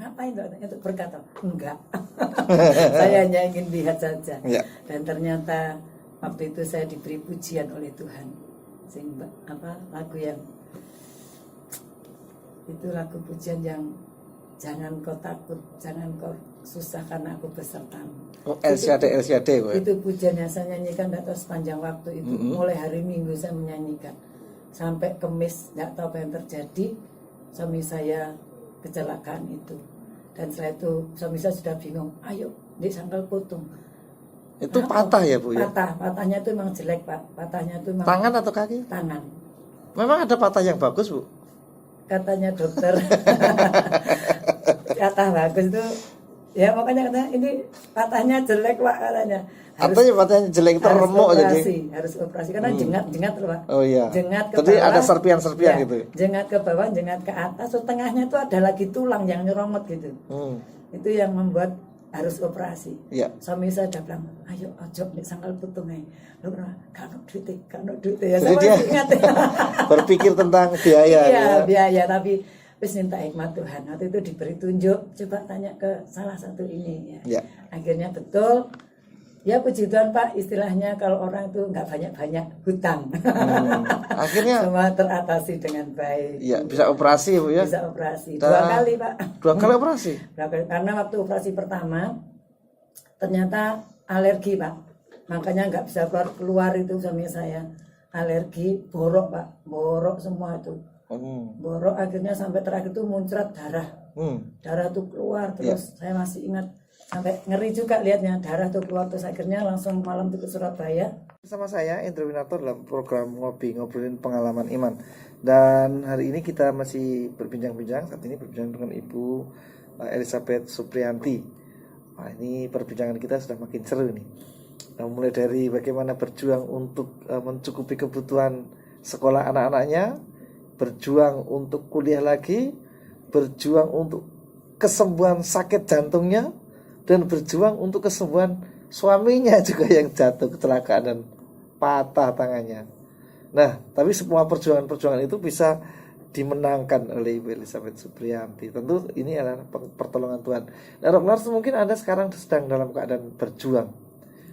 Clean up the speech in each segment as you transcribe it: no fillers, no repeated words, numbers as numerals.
ngapain untuk berkata? Enggak. Saya hanya ingin lihat saja. Ya. Dan ternyata waktu itu saya diberi pujian oleh Tuhan. Sehingga lagu yang itu lagu pujian yang jangan kau takut, jangan kau susah karena aku besertamu. Oh, LCD. Itu pujian yang saya nyanyikan tidak tahu sepanjang waktu itu. Mulai hari Minggu saya menyanyikan sampai Kamis, tidak tahu apa yang terjadi. Suami saya kecelakaan itu, dan setelah itu suami saya sudah bingung. Ayo, di sangkal putung. Itu patah ya Bu ya? Patahnya itu memang jelek Pak. Patahnya itu memang tangan atau kaki? Tangan. Memang ada patah yang bagus Bu? Katanya dokter. Kata bagus itu ya, makanya katanya ini patahnya jelek Pak katanya. Artinya patahnya jelek itu remuk jadi. Harus operasi karena jengat loh Pak. Oh iya. Jengat ke Jadi bawah, ada serpian-serpian gitu. Jengat ke bawah, jengat ke atas, tengahnya itu ada lagi tulang yang nyeromot gitu. Itu yang membuat harus operasi. Iya. Suami saya udah bilang, ayo ojo nih sangkal putung aja. Lu kan duit ya. Jadi dia ingat, berpikir tentang biaya. Iya, biaya, tapi wis minta hikmat Tuhan. Waktu itu diberi tunjuk, coba tanya ke salah satu ini ya. Akhirnya betul. Ya puji Tuhan Pak, istilahnya kalau orang itu nggak banyak-banyak hutang. Akhirnya semua teratasi dengan baik. Iya, bisa operasi Bu ya? Bisa operasi. 2 kali Pak. 2 kali operasi? 2 kali. Karena waktu operasi pertama ternyata alergi Pak. Makanya nggak bisa keluar itu suami saya. Alergi, borok Pak. Borok semua itu. Borok akhirnya sampai terakhir itu muncrat darah. Darah tuh keluar terus. Saya masih ingat. Sampai ngeri juga lihatnya, darah tuh keluar. Terus akhirnya langsung malam itu ke Surabaya. Bersama saya Indro Winarto dalam program ngobrolin pengalaman iman. Dan hari ini kita masih berbincang-bincang. Saat ini berbincang dengan Ibu Elizabeth Supriyanti. Nah, ini perbincangan kita sudah makin seru nih. Mulai dari bagaimana berjuang untuk mencukupi kebutuhan sekolah anak-anaknya, berjuang untuk kuliah lagi, berjuang untuk kesembuhan sakit jantungnya, dan berjuang untuk kesembuhan suaminya juga yang jatuh kecelakaan dan patah tangannya. Nah, tapi semua perjuangan-perjuangan itu bisa dimenangkan oleh Ibu Elizabeth Supriyanti. Tentu ini adalah pertolongan Tuhan. Nah, Rocknars mungkin Anda sekarang sedang dalam keadaan berjuang.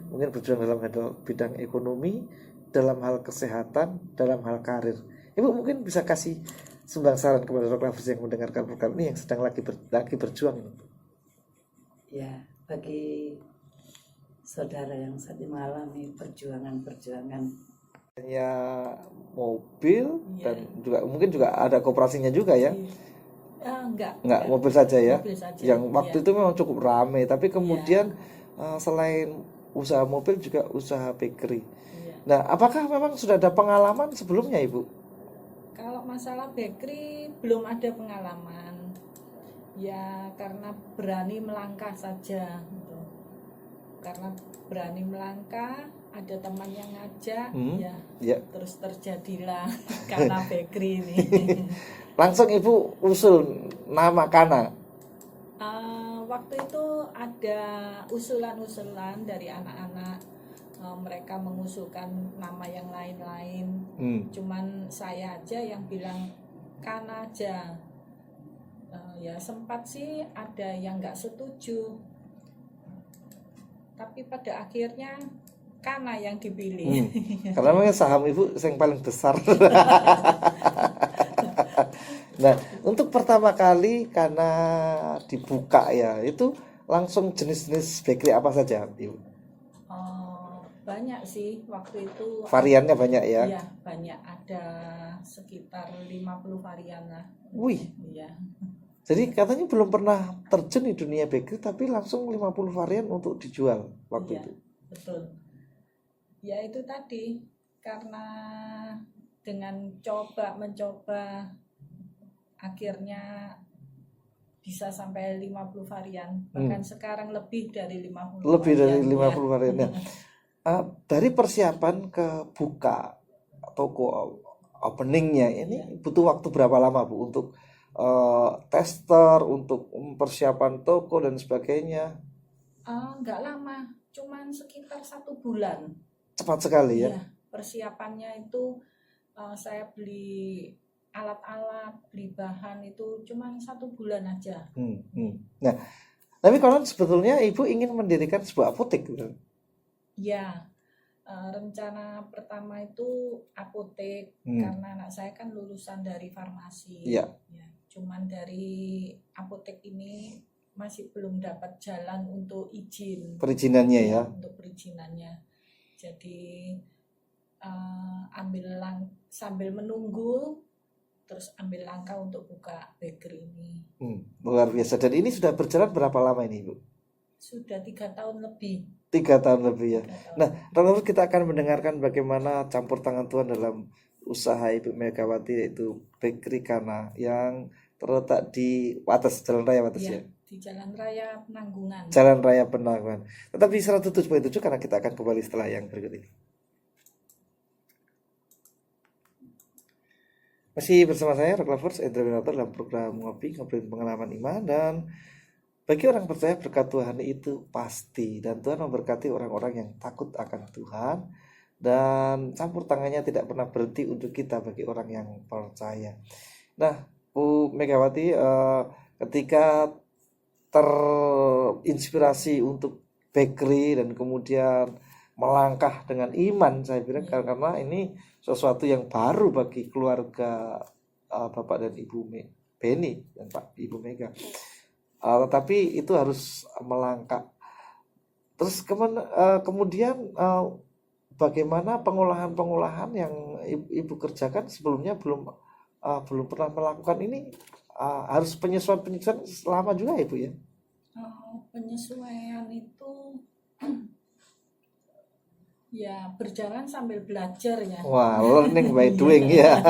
Mungkin berjuang dalam bidang ekonomi, dalam hal kesehatan, dalam hal karir. Ibu mungkin bisa kasih sumbang saran kepada Rocknars yang mendengarkan program ini yang sedang lagi berjuang ini. Ya, bagi saudara yang saat ini mengalami perjuangan ya mobil dan juga mungkin juga ada koperasinya juga ya. Enggak mobil saja ya. Mobil saja. Yang waktu itu memang cukup ramai, tapi kemudian selain usaha mobil juga usaha bakery. Nah, apakah memang sudah ada pengalaman sebelumnya Ibu? Kalau masalah bakery belum ada pengalaman. Ya karena berani melangkah saja gitu. Karena berani melangkah, ada teman yang ngajak, terus terjadilah Kana Bakery ini. Langsung Ibu usul nama Kana? Waktu itu ada usulan-usulan dari anak-anak, mereka mengusulkan nama yang lain-lain. Cuman saya aja yang bilang Kana aja. Ya sempat sih ada yang nggak setuju, tapi pada akhirnya Kana yang dipilih. Karena memang saham Ibu yang paling besar. Nah, untuk pertama kali Kana dibuka ya, itu langsung jenis-jenis bakery apa saja Ibu? Banyak sih waktu itu. Variannya banyak ya? Iya banyak, ada sekitar 50 varian lah. Wih. Iya. Jadi katanya belum pernah terjun di dunia bakery, tapi langsung 50 varian untuk dijual waktu itu. Betul. Ya itu tadi, karena dengan mencoba, akhirnya bisa sampai 50 varian. Bahkan sekarang lebih dari 50 Lebih varian. Dari 50 varian ya. Dari persiapan ke buka toko openingnya ini butuh waktu berapa lama Bu untuk tester, untuk persiapan toko dan sebagainya? Enggak lama, cuman sekitar 1 bulan. Cepat sekali ya? Persiapannya itu saya beli alat-alat, beli bahan itu cuman 1 bulan aja. Nah, tapi kalau sebetulnya ibu ingin mendirikan sebuah apotek, betul? Ya, rencana pertama itu apotek karena anak saya kan lulusan dari farmasi. Iya. Ya, cuman dari apotek ini masih belum dapat jalan untuk izin. Perizinannya ya. Untuk perizinannya. Jadi sambil menunggu, terus ambil langkah untuk buka bakery ini. Luar biasa. Dan ini sudah berjalan berapa lama ini, Ibu? Sudah 3 tahun lebih. 3 tahun lebih ya. 3 tahun. Nah, lalu kita akan mendengarkan bagaimana campur tangan Tuhan dalam usaha Ibu Megawati, yaitu Bakery Kana yang terletak di Wates, Jalan Raya Wates ya. Di Jalan Raya Penanggungan. Jalan Raya Penanggungan. Tetapi 107.7 karena kita akan kembali setelah yang berikut ini. Masih bersama saya Rock Lovers Endra Winata dalam program ngobrolin pengalaman iman. Dan bagi orang percaya berkat Tuhan itu pasti, dan Tuhan memberkati orang-orang yang takut akan Tuhan, dan campur tangannya tidak pernah berhenti untuk kita bagi orang yang percaya. Nah, Bu Megawati, ketika terinspirasi untuk bakery dan kemudian melangkah dengan iman, saya bilang karena ini sesuatu yang baru bagi keluarga Bapak dan Ibu Beni dan Pak Ibu Mega. Tetapi itu harus melangkah. Terus kemudian bagaimana pengolahan yang Ibu kerjakan sebelumnya belum pernah melakukan ini, harus penyesuaian selama juga Ibu ya? Penyesuaian itu ya berjalan sambil belajar ya. Wah, learning by doing ya.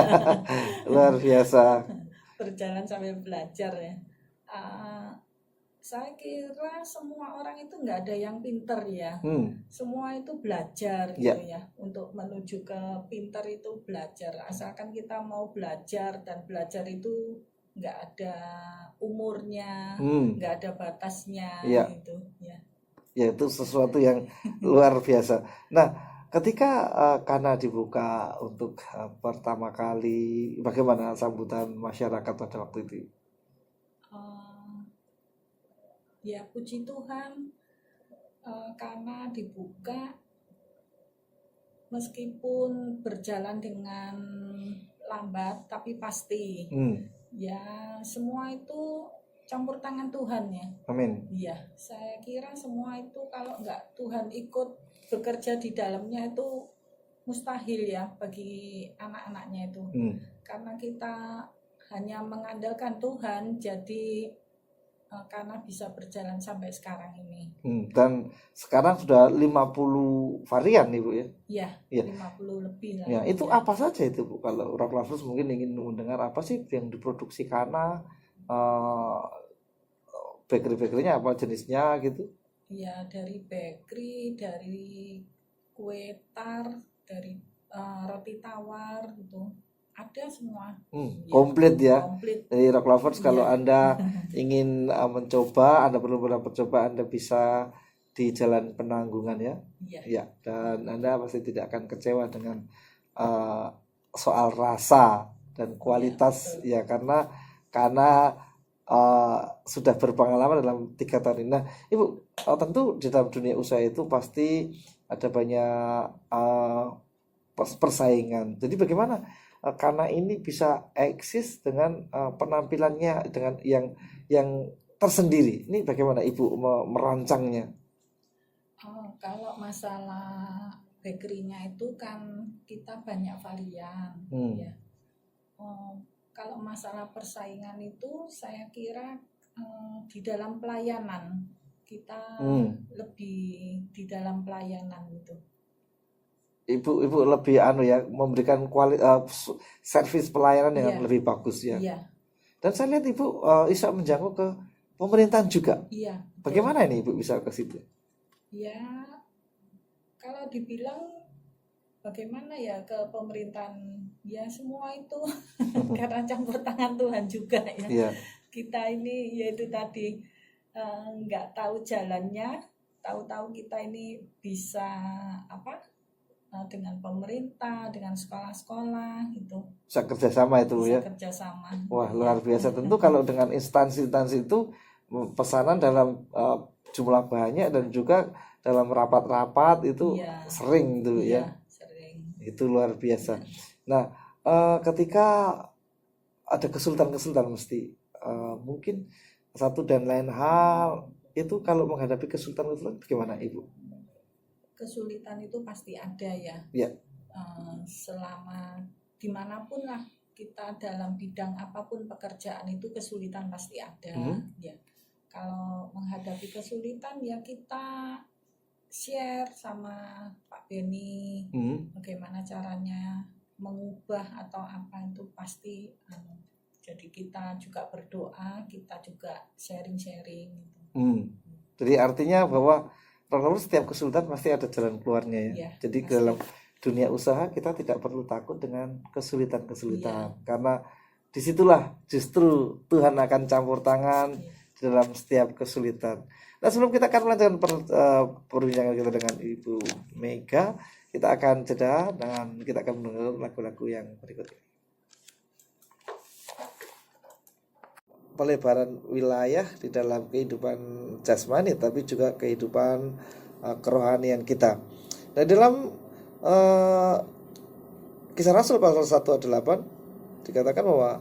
Luar biasa. Berjalan sambil belajar ya. Saya kira semua orang itu nggak ada yang pinter ya. Semua itu belajar gitu ya. Untuk menuju ke pinter itu belajar. Asalkan kita mau belajar, dan belajar itu nggak ada umurnya, nggak ada batasnya gitu ya. Ya, itu sesuatu yang luar biasa. Nah, ketika Kana dibuka untuk pertama kali, bagaimana sambutan masyarakat pada waktu itu? Ya, puji Tuhan, Kana dibuka meskipun berjalan dengan lambat tapi pasti. Ya, semua itu campur tangan Tuhan ya. Amin. Iya, saya kira semua itu kalau nggak Tuhan ikut bekerja di dalamnya itu mustahil ya bagi anak-anaknya itu. Karena kita hanya mengandalkan Tuhan, jadi karena bisa berjalan sampai sekarang ini. Dan sekarang sudah 50 varian Ibu ya? Iya, 50 lebih lah. Ya, itu apa saja itu Bu? Kalau Rock Lovers mungkin ingin mendengar apa sih yang diproduksi Kana, bakery-bakerynya apa jenisnya gitu? Ya, dari bakery, dari kue tar, dari roti tawar gitu. Ada semua. Komplit ya. Komplit. Dari Rock Lovers kalau Anda ingin mencoba, Anda perlu mencoba, Anda bisa di Jalan Penanggungan ya. Ya, dan Anda pasti tidak akan kecewa dengan soal rasa dan kualitas ya, karena sudah berpengalaman dalam 3 tahun ini. Nah, Ibu, tentu di dalam dunia usaha itu pasti ada banyak persaingan. Jadi bagaimana karena ini bisa eksis dengan penampilannya dengan yang tersendiri. Ini bagaimana Ibu merancangnya? Kalau masalah bakerynya itu kan kita banyak varian ya. Kalau masalah persaingan itu saya kira di dalam pelayanan kita lebih di dalam pelayanan itu. Ibu lebih ya, memberikan servis pelayanan yang lebih bagus ya. Dan saya lihat Ibu bisa menjangkau ke pemerintahan juga. Bagaimana ini Ibu bisa ke situ? Ya, kalau dibilang bagaimana ya ke pemerintahan, ya semua itu karena campur tangan Tuhan juga ya. Kita ini yaitu tadi nggak tahu jalannya, tahu-tahu kita ini bisa dengan pemerintah, dengan sekolah-sekolah itu Bisa kerjasama itu bisa ya. kerjasama. Wah, luar biasa. Tentu kalau dengan instansi-instansi itu pesanan dalam jumlah banyak dan juga dalam rapat-rapat itu Iya. sering tuh Iya, ya. sering. Itu luar biasa. Nah, ketika ada kesulitan-kesulitan mesti mungkin satu dan lain hal itu, kalau menghadapi kesulitan-kesulitan bagaimana Ibu? Kesulitan itu pasti ada ya. Ya. Selama dimanapun lah kita dalam bidang apapun pekerjaan itu kesulitan pasti ada. Ya. Kalau menghadapi kesulitan ya kita share sama Pak Beni bagaimana caranya mengubah atau apa itu pasti. Jadi kita juga berdoa, kita juga sharing-sharing. Jadi artinya bahwa setiap kesulitan pasti ada jalan keluarnya ya. Ya, Jadi pasti. dalam dunia usaha kita tidak perlu takut dengan kesulitan-kesulitan, karena disitulah justru Tuhan akan campur tangan di dalam setiap kesulitan. Nah, sebelum kita akan melanjutkan perbincangan kita dengan Ibu Mega, kita akan jeda dan kita akan mendengar lagu-lagu yang berikut ini. Pelebaran wilayah di dalam kehidupan jasmani tapi juga kehidupan kerohanian kita. Nah, dalam Kisah Rasul pasal 1 ayat 8 dikatakan bahwa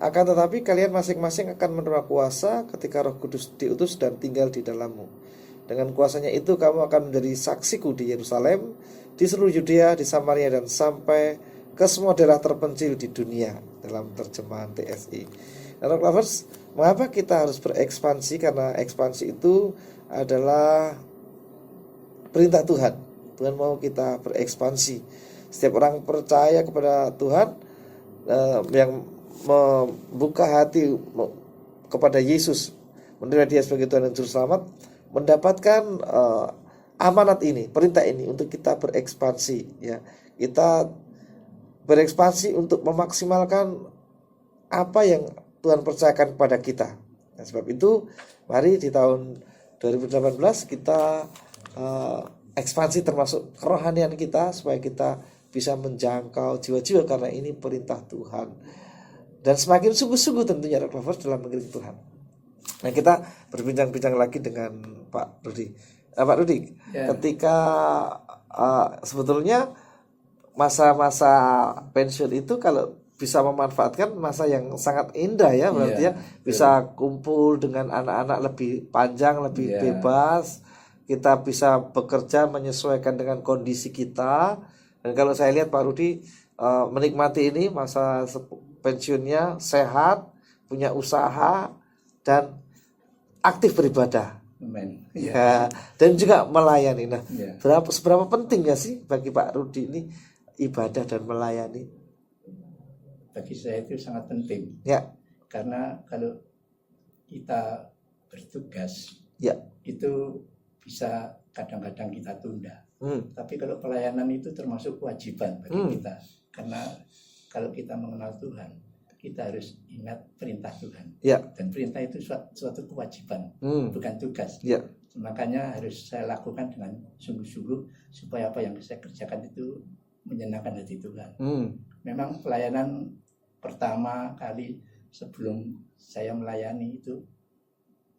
akan tetapi kalian masing-masing akan menerima kuasa ketika Roh Kudus diutus dan tinggal di dalammu. Dengan kuasanya itu kamu akan menjadi saksiku di Yerusalem, di seluruh Yudea, di Samaria dan sampai ke semua daerah terpencil di dunia, dalam terjemahan TSI. Nah, Rock Lovers, mengapa kita harus berekspansi? Karena ekspansi itu adalah perintah Tuhan. Tuhan mau kita berekspansi. Setiap orang percaya kepada Tuhan, yang membuka hati kepada Yesus, menerima Dia sebagai Tuhan dan Juru Selamat, mendapatkan amanat ini, perintah ini untuk kita berekspansi. Ya, kita berekspansi untuk memaksimalkan apa yang Tuhan percayakan kepada kita. Nah, sebab itu mari di tahun 2018 kita ekspansi termasuk kerohanian kita, supaya kita bisa menjangkau jiwa-jiwa, karena ini perintah Tuhan. Dan semakin sungguh-sungguh tentunya Rock Lovers dalam mengiring Tuhan. Nah, kita berbincang-bincang lagi dengan Pak Rudi. Pak Rudi, ketika sebetulnya masa-masa pensiun itu kalau bisa memanfaatkan masa yang sangat indah ya, berarti ya bisa kumpul dengan anak-anak lebih panjang, lebih bebas. Kita bisa bekerja menyesuaikan dengan kondisi kita. Dan kalau saya lihat Pak Rudi menikmati ini masa pensiunnya, sehat, punya usaha dan aktif beribadah. Amen. Ya, dan juga melayani. Nah, seberapa penting ya sih bagi Pak Rudi ini ibadah dan melayani? Bagi saya itu sangat penting. Ya. Karena kalau kita bertugas, itu bisa kadang-kadang kita tunda. Tapi kalau pelayanan itu termasuk kewajiban bagi kita. Karena kalau kita mengenal Tuhan, kita harus ingat perintah Tuhan. Dan perintah itu suatu kewajiban, bukan tugas. Makanya harus saya lakukan dengan sungguh-sungguh, supaya apa yang saya kerjakan itu menyenangkan hati Tuhan. Memang pelayanan pertama kali sebelum saya melayani itu,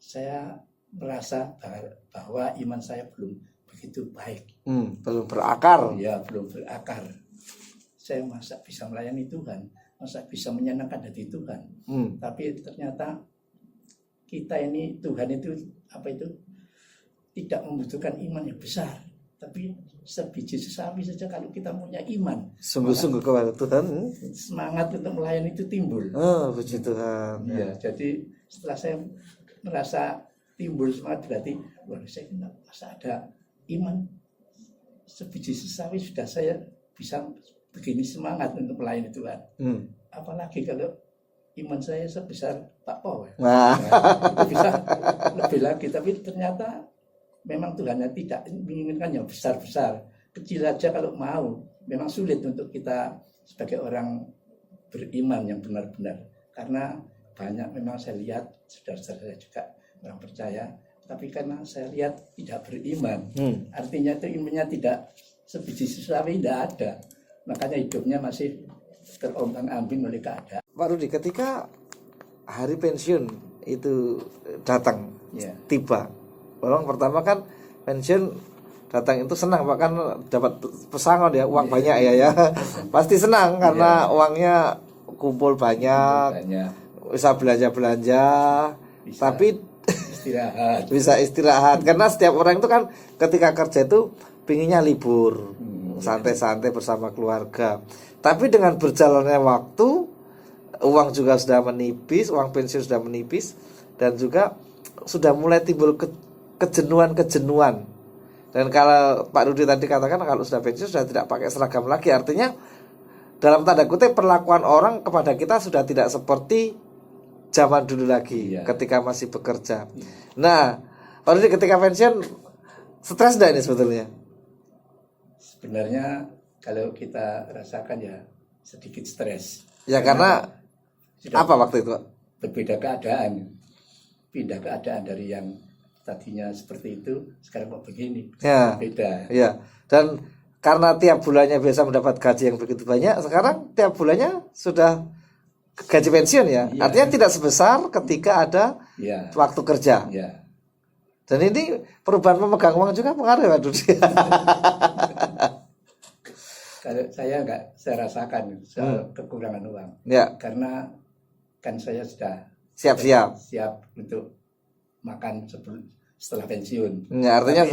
saya merasa bahwa iman saya belum begitu baik. Belum berakar. Ya, belum berakar. Saya masa bisa melayani Tuhan, masa bisa menyenangkan hati Tuhan. Tapi ternyata kita ini, Tuhan itu tidak membutuhkan iman yang besar, tapi sebiji sesawi saja kalau kita punya iman, sungguh-sungguh kepada Tuhan, semangat untuk melayani itu timbul. Puji Tuhan. Jadi setelah saya merasa timbul semangat, berarti saya masa ada iman sebiji sesawi sudah saya bisa begini semangat untuk melayani Tuhan. Apalagi kalau iman saya sebesar Pak Po, itu bisa lebih lagi. Tapi ternyata memang Tuhan tidak menginginkan yang besar-besar. Kecil aja kalau mau. Memang sulit untuk kita sebagai orang beriman yang benar-benar. Karena banyak memang saya lihat, saudara-saudara saya juga orang percaya, tapi karena saya lihat tidak beriman. Artinya itu imannya tidak sebiji sawi tidak ada, makanya hidupnya masih terombang-ambing oleh keadaan. Pak Rudi, ketika hari pensiun itu datang, tiba, orang pertama kan pensiun datang itu senang Pak, kan dapat pesangon ya, uang banyak ya pasti senang karena uangnya kumpul banyak, bisa belanja tapi istirahat. bisa istirahat karena setiap orang itu kan ketika kerja itu pinginnya libur, santai-santai bersama keluarga. Tapi dengan berjalannya waktu, uang juga sudah menipis, uang pensiun sudah menipis, dan juga sudah mulai timbul kejenuhan. Dan kalau Pak Rudi tadi katakan kalau sudah pensiun sudah tidak pakai seragam lagi, artinya dalam tanda kutip perlakuan orang kepada kita sudah tidak seperti zaman dulu lagi ketika masih bekerja. Nah, Pak Rudi ketika pensiun stres enggak ini sebetulnya? Sebenarnya kalau kita rasakan ya sedikit stres. Ya karena apa waktu itu? Berbeda keadaan. Pindah keadaan dari yang tadinya seperti itu, sekarang kok begini. Ya. Beda. Ya. Dan karena tiap bulannya biasa mendapat gaji yang begitu banyak, sekarang tiap bulannya sudah gaji pensiun ya. Artinya tidak sebesar ketika ada waktu kerja. Dan ini perubahan memegang uang juga pengaruh Pak Rudi. Kalau saya rasakan soal kekurangan uang. Karena kan saya sudah siap untuk makan setelah pensiun. Ya, artinya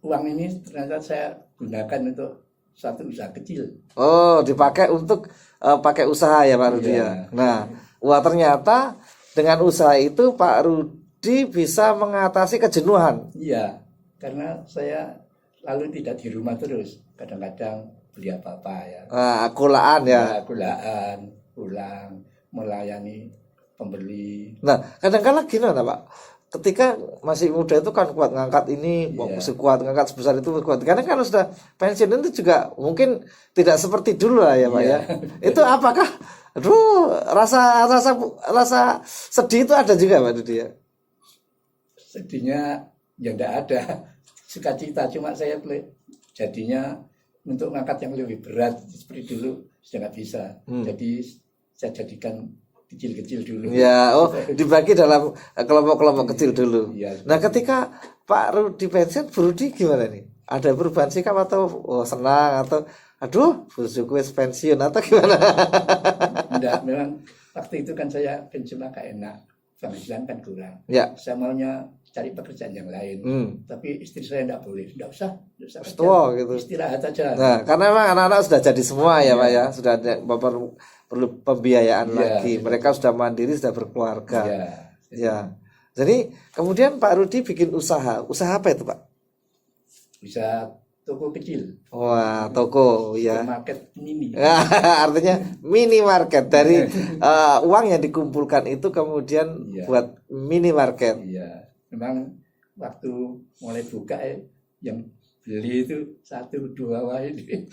uang ini ternyata saya gunakan untuk suatu usaha kecil. Oh, dipakai untuk pakai usaha ya Pak Rudi ya. Nah, wah ternyata dengan usaha itu Pak Rudi bisa mengatasi kejenuhan. Iya, karena saya lalu tidak di rumah terus. Kadang-kadang beli apa-apa ya. Kulaan ya. Kulaan, pulang, melayani pembeli. Nah, kadang-kadang gimana Pak? Ketika masih muda itu kan kuat ngangkat ini, masih kuat ngangkat sebesar itu kuat. Karena kalau sudah pensiun itu juga mungkin tidak seperti dulu lah ya Pak ya. Itu apakah rasa sedih itu ada juga Pak Rudi ya? Sedihnya ya enggak ada. Sukacita cuma saya jadinya untuk ngangkat yang lebih berat seperti dulu sudah nggak bisa. Jadi saya jadikan kecil-kecil dulu. Ya, dibagi dalam kelompok-kelompok kecil dulu. Nah, ketika Pak Rudi pensiun, Bu Rudi gimana nih? Ada perubahan sikap atau senang atau aduh, bujuku pensiun atau gimana? Enggak, memang waktu itu kan saya pensiun agak enak. Penghasilan kan kurang. Saya maunya cari pekerjaan yang lain. Tapi istri saya enggak boleh. Enggak usah kerja. Gitu. Istirahat aja. Nah, karena memang anak-anak sudah jadi semua ya Pak ya. Sudah perlu pembiayaan lagi. Mereka sudah mandiri, sudah berkeluarga. Ya. Jadi kemudian Pak Rudi bikin usaha. Usaha apa itu Pak? Usaha toko kecil. Wah, toko ya. Market mini. Artinya mini market dari uang yang dikumpulkan itu kemudian buat mini market. Iya. Memang waktu mulai buka yang beli itu 1-2 ini.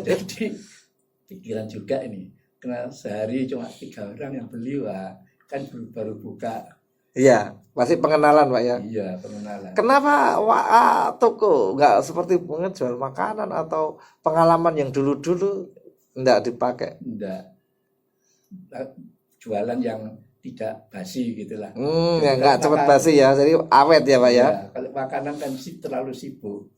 Jadi pikiran juga ini. Karena sehari cuma 3 orang yang beli, wah kan baru buka. Iya, masih pengenalan Pak ya. Iya, pengenalan. Kenapa toko nggak seperti menjual makanan atau pengalaman yang dulu-dulu nggak dipakai? Nggak. Jualan yang tidak basi gitulah. Yang nggak cepat basi ya, jadi awet ya Pak ya. Kalau makanan kan terlalu sibuk.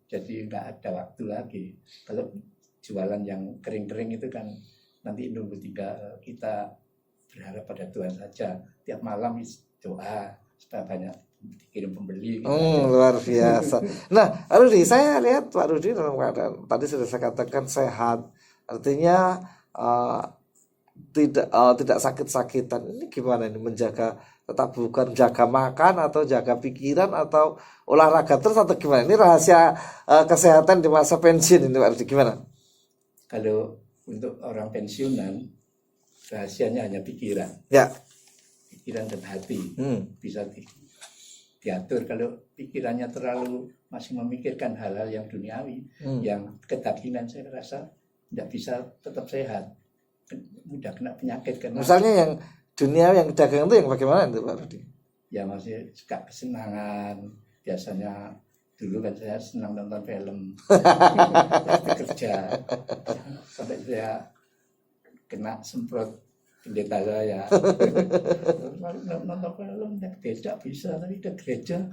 Jadi nggak ada waktu lagi. Kalau jualan yang kering-kering itu kan nanti nunggu kita berharap pada Tuhan saja. Tiap malam doa supaya banyak dikirim pembeli. Luar biasa. Nah, Rudi, saya lihat Pak Rudi dalam keadaan tadi sudah saya katakan sehat. Artinya tidak sakit-sakitan. Ini gimana ini menjaga tetap bukan jaga makan atau jaga pikiran atau olahraga terus atau gimana? Ini rahasia kesehatan di masa pensiun ini Pak Rudi gimana? Kalau untuk orang pensiunan rahasianya hanya pikiran. Ya. Pikiran dan hati bisa diatur. Kalau pikirannya terlalu masih memikirkan hal-hal yang duniawi, yang ketagihan, saya rasa tidak bisa tetap sehat, mudah kena penyakit. Karena misalnya yang dunia yang dagang itu yang bagaimana itu Pak Rudi? Ya masih suka kesenangan, biasanya dulu kan saya senang nonton film, waktu kerja, sampai saya kena semprot pendeta saya. Nonton film tidak bisa, tapi ke gereja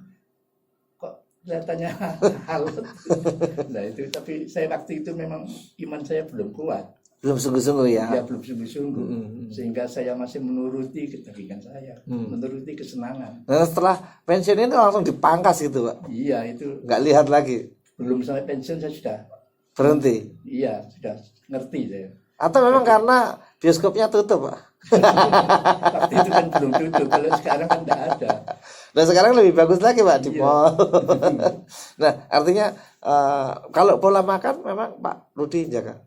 kok kelihatannya halus. Nah itu, tapi saya waktu itu memang iman saya belum kuat. Belum sungguh-sungguh ya. Ya belum sungguh-sungguh, sehingga saya masih menuruti ketergikan saya, menuruti kesenangan. Nah setelah pensiun itu langsung dipangkas gitu Pak? Iya itu. Nggak lihat lagi? Belum sampai pensiun saya sudah berhenti? Iya sudah ngerti saya. Atau memang karena bioskopnya tutup Pak? Waktu itu kan belum tutup, kalau sekarang kan tidak ada. Nah sekarang lebih bagus lagi Pak di Iya. mall. Nah artinya kalau pola makan memang Pak Rudi jaga?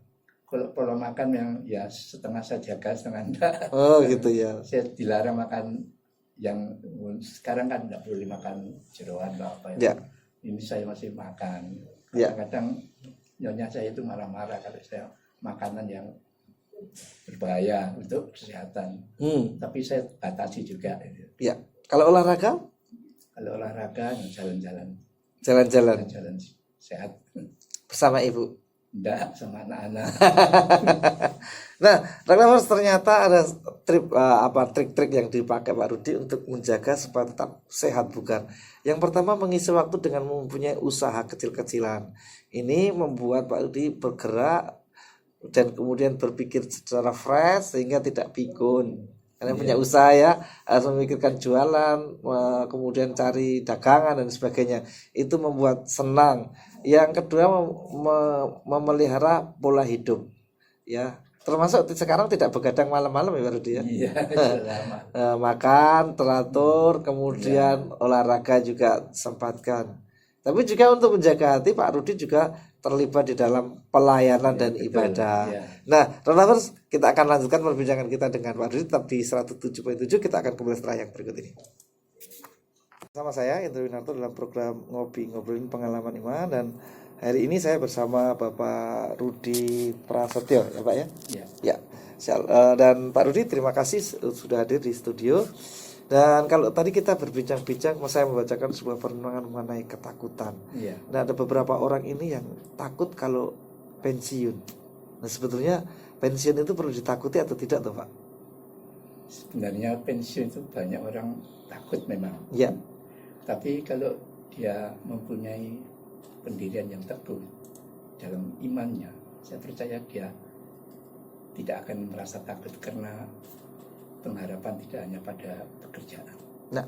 Kalau pola makan yang ya setengah saya jaga, setengah enggak. Oh gitu ya. Saya dilarang makan yang sekarang kan tidak boleh makan jeroan atau apa Ya. Ini saya masih makan. Ya. Kadang-kadang nyonya saya itu marah-marah kalau saya makanan yang berbahaya untuk kesehatan. Tapi saya batasi juga. Ya. Kalau olahraga? Kalau olahraga jalan-jalan. Jalan-jalan Jalan sehat. bersama ibu. Enggak, sama anak-anak. Nah, Reklamers ternyata ada trik-trik yang dipakai Pak Rudi untuk menjaga supaya tetap sehat bukan? Yang pertama mengisi waktu dengan mempunyai usaha kecil-kecilan. Ini membuat Pak Rudi bergerak dan kemudian berpikir secara fresh sehingga tidak pikun. Karena punya usaha ya, harus memikirkan jualan, kemudian cari dagangan dan sebagainya. Itu membuat senang. Yang kedua memelihara pola hidup, ya. Termasuk sekarang tidak begadang malam-malam ya Pak Rudi ya. Iya, Makan teratur, kemudian olahraga juga sempatkan. Tapi juga untuk menjaga hati Pak Rudi juga terlibat di dalam pelayanan dan betul, ibadah. ya. Nah, Reklamers, kita akan lanjutkan perbincangan kita dengan Pak Rudi tetap di 107.7. Kita akan kembali setelah yang berikut ini. Sama saya Indra Winarto dalam program ngobrolin pengalaman iman, dan hari ini saya bersama Bapak Rudi Prasetyo ya Pak ya. Ya. Dan Pak Rudi terima kasih sudah hadir di studio. Dan kalau tadi kita berbincang-bincang, saya membacakan sebuah perenungan mengenai ketakutan. Iya. Nah, ada beberapa orang ini yang takut kalau pensiun. Nah, sebetulnya pensiun itu perlu ditakuti atau tidak tuh Pak? Sebenarnya pensiun itu banyak orang takut memang. Ya. Tapi kalau dia mempunyai pendirian yang teguh dalam imannya, saya percaya dia tidak akan merasa takut karena pengharapan tidak hanya pada pekerjaan. Nah,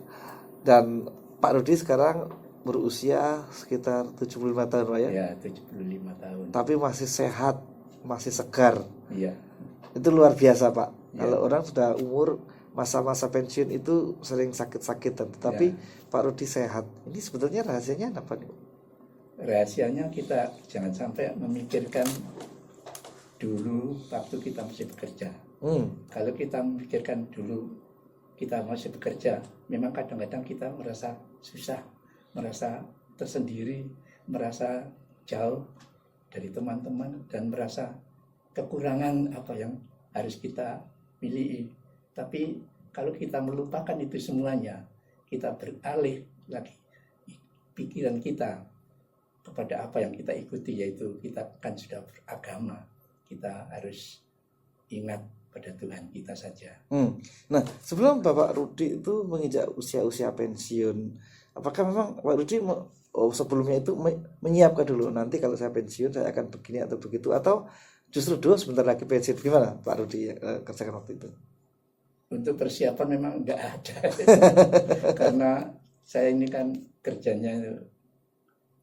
dan Pak Rudi sekarang berusia sekitar 75 tahun Pak ya? Ya, 75 tahun. Tapi masih sehat, masih segar. Iya. Itu luar biasa Pak. Ya. Kalau orang sudah umur masa-masa pensiun itu sering sakit-sakitan, tetapi Pak Rudi sehat. Ini sebetulnya rahasianya apa nih? Rahasianya kita jangan sampai memikirkan dulu waktu kita masih bekerja. Kalau kita memikirkan dulu kita masih bekerja, memang kadang-kadang kita merasa susah, merasa tersendiri, merasa jauh dari teman-teman, dan merasa kekurangan apa yang harus kita miliki. Tapi kalau kita melupakan itu semuanya, kita beralih lagi pikiran kita kepada apa yang kita ikuti, yaitu kita kan sudah beragama, kita harus ingat pada Tuhan kita saja. Nah, sebelum Bapak Rudi itu menginjak usia-usia pensiun, apakah memang Pak Rudi sebelumnya itu menyiapkan dulu, nanti kalau saya pensiun saya akan begini atau begitu, atau justru dulu sebentar lagi pensiun? Gimana Pak Rudi kerjakan waktu itu? Untuk persiapan memang enggak ada. Karena saya ini kan kerjanya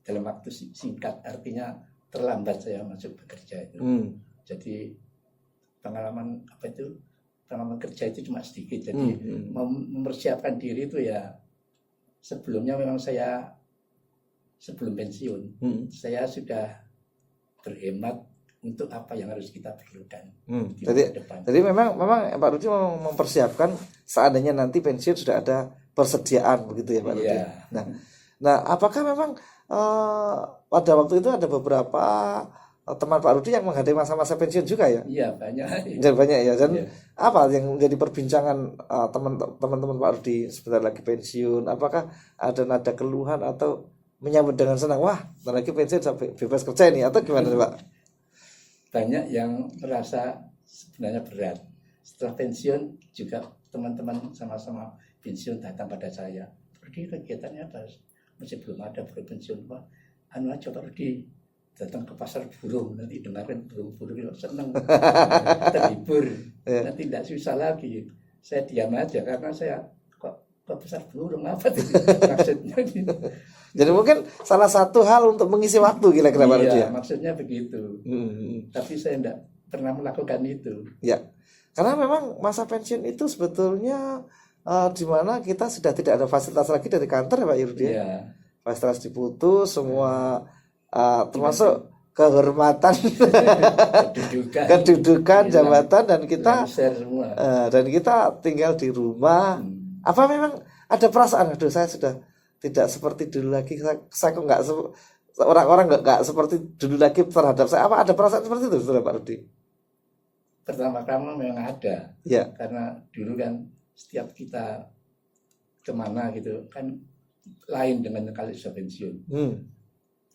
dalam waktu singkat, artinya terlambat saya masuk bekerja itu. Jadi pengalaman kerja itu cuma sedikit. Jadi mempersiapkan diri itu ya sebelumnya memang saya sebelum pensiun saya sudah berhemat untuk apa yang harus kita perlukan di masa depan. Jadi memang Pak Rudi mempersiapkan seandainya nanti pensiun sudah ada persediaan begitu ya Pak Rudi. Nah, apakah memang pada waktu itu ada beberapa teman Pak Rudi yang menghadapi masa-masa pensiun juga ya? Iya, banyak. Banyak ya. Dan apa yang menjadi perbincangan teman-teman Pak Rudi sebentar lagi pensiun? Apakah ada nada keluhan atau menyambut dengan senang, wah bentar lagi pensiun sampai bebas kerja ini, atau gimana Pak? Banyak yang merasa sebenarnya berat. Setelah pensiun juga teman-teman sama-sama pensiun datang pada saya. Pergi kegiatannya apa? Masih belum ada pensiun, Pak. Anu aja Pak Rudi, datang ke pasar burung, nanti dengarkan burung-burung seneng, terhibur. Nanti tidak susah lagi. Saya diam aja karena saya kok pasar burung apa sih maksudnya gitu. Jadi mungkin salah satu hal untuk mengisi waktu kira-kira Pak Rudi. Iya, maksudnya begitu. Tapi saya tidak pernah melakukan itu. Ya, karena memang masa pensiun itu sebetulnya di mana kita sudah tidak ada fasilitas lagi dari kantor ya Pak Yurdi. Iya. Fasilitas diputus semua, termasuk kehormatan, kedudukan, jabatan, dan kita semua. Dan kita tinggal di rumah. Apa memang ada perasaan, aduh saya sudah tidak seperti dulu lagi, saya kok nggak orang-orang nggak seperti dulu lagi terhadap saya, apa ada perasaan seperti itu saudara Pak Rudi? Pertama-tama memang ada, ya. Karena dulu kan setiap kita kemana gitu kan lain dengan kalau sudah pensiun.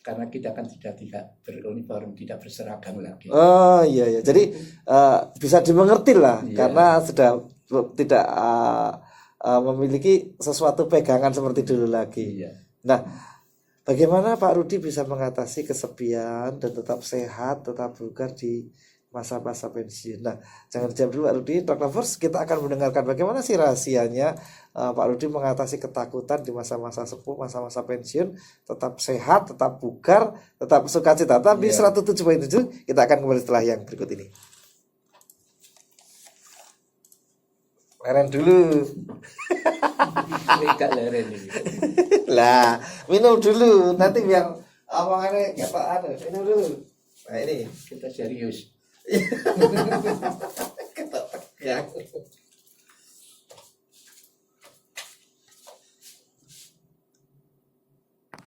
Karena kita kan tidak beruniform, tidak berseragam lagi. Oh iya, jadi bisa dimengerti lah, karena sudah tidak memiliki sesuatu pegangan seperti dulu lagi. Nah, bagaimana Pak Rudi bisa mengatasi kesepian dan tetap sehat, tetap bugar di masa-masa pensiun? Nah, jangan dijawab dulu Pak Rudi. Dr. Lovers, kita akan mendengarkan bagaimana sih rahasianya Pak Rudi mengatasi ketakutan di masa-masa sepuh, masa-masa pensiun, tetap sehat, tetap bugar, tetap sukacita. Tapi 107.7 kita akan kembali setelah yang berikut ini. Leren dulu. Enggak leren ini. Lah, minum dulu, nanti biar omongannya ketaan. Minum dulu. Nah ini kita serius. kita tegang.